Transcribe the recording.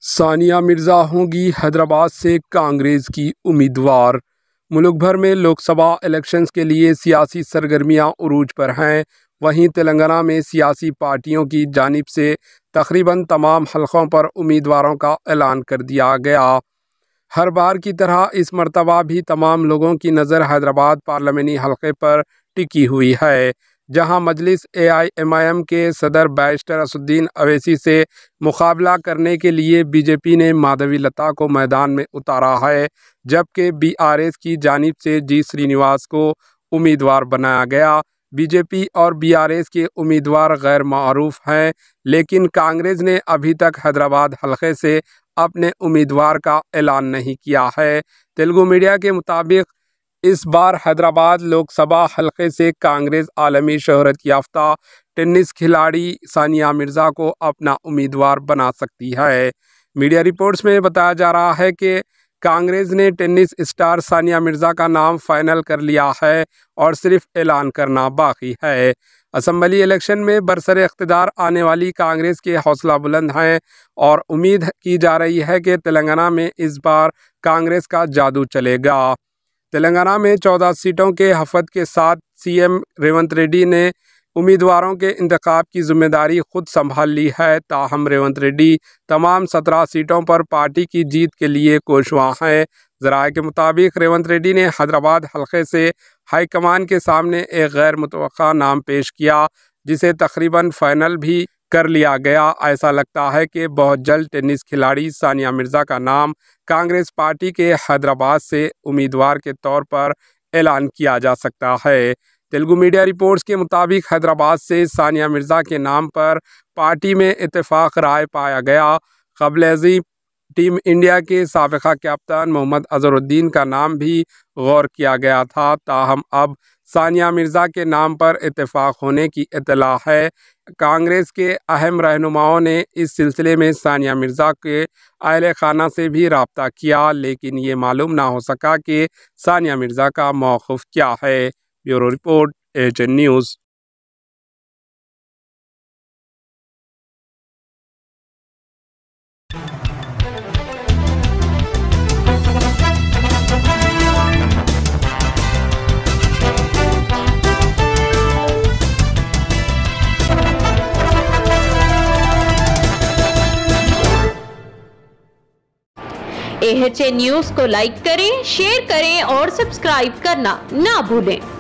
सानिया मिर्ज़ा होंगी हैदराबाद से कांग्रेस की उम्मीदवार। मुल्क भर में लोकसभा इलेक्शंस के लिए सियासी सरगर्मियां उरूज पर हैं। वहीं तेलंगाना में सियासी पार्टियों की जानिब से तकरीबन तमाम हलकों पर उम्मीदवारों का ऐलान कर दिया गया। हर बार की तरह इस मरतबा भी तमाम लोगों की नज़र हैदराबाद पार्लियामानी हलके पर टिकी हुई है, जहां मजलिस AIMIM के सदर बैरिस्टर असदुद्दीन अवैसी से मुकाबला करने के लिए बीजेपी ने माधवी लता को मैदान में उतारा है, जबकि BRS की जानिब से G श्रीनिवास को उम्मीदवार बनाया गया। बीजेपी और BRS के उम्मीदवार गैर मारूफ हैं, लेकिन कांग्रेस ने अभी तक हैदराबाद हलके से अपने उम्मीदवार का ऐलान नहीं किया है। तेलुगु मीडिया के मुताबिक इस बार हैदराबाद लोकसभा हलके से कांग्रेस आलमी शोहरत याफ्ता टेनिस खिलाड़ी सानिया मिर्ज़ा को अपना उम्मीदवार बना सकती है। मीडिया रिपोर्ट्स में बताया जा रहा है कि कांग्रेस ने टेनिस स्टार सानिया मिर्ज़ा का नाम फाइनल कर लिया है और सिर्फ ऐलान करना बाकी है। असम्बली इलेक्शन में बरसरे इख्तिदार आने वाली कांग्रेस के हौसला बुलंद हैं और उम्मीद की जा रही है कि तेलंगाना में इस बार कांग्रेस का जादू चलेगा। तेलंगाना में 14 सीटों के हफ़्त के साथ CM रेवंत रेड्डी ने उम्मीदवारों के इंतखाब की जिम्मेदारी खुद संभाल ली है। ताहम रेवंत रेड्डी तमाम 17 सीटों पर पार्टी की जीत के लिए कोशवा हैं। ज़राए के मुताबिक रेवंत रेड्डी ने हैदराबाद हलके से हाईकमान के सामने एक गैर मुतवक्का नाम पेश किया, जिसे तकरीबन फाइनल भी कर लिया गया। ऐसा लगता है कि बहुत जल्द टेनिस खिलाड़ी सानिया मिर्ज़ा का नाम कांग्रेस पार्टी के हैदराबाद से उम्मीदवार के तौर पर ऐलान किया जा सकता है। तेलुगु मीडिया रिपोर्ट्स के मुताबिक हैदराबाद से सानिया मिर्ज़ा के नाम पर पार्टी में इत्तेफाक राय पाया गया। क़ब्ल टीम इंडिया के साबिक़ा कैप्टन मोहम्मद अज़हरुद्दीन का नाम भी गौर किया गया था। ताहम अब सानिया मिर्ज़ा के नाम पर इत्तेफाक होने की इत्तला है। कांग्रेस के अहम रहनुमाओं ने इस सिलसिले में सानिया मिर्ज़ा के अहले खाना से भी रब्ता किया, लेकिन ये मालूम ना हो सका कि सानिया मिर्ज़ा का मौक़िफ़ क्या है। Bureau report AHN news. AHN news को लाइक करें, शेयर करें और सब्सक्राइब करना ना भूलें।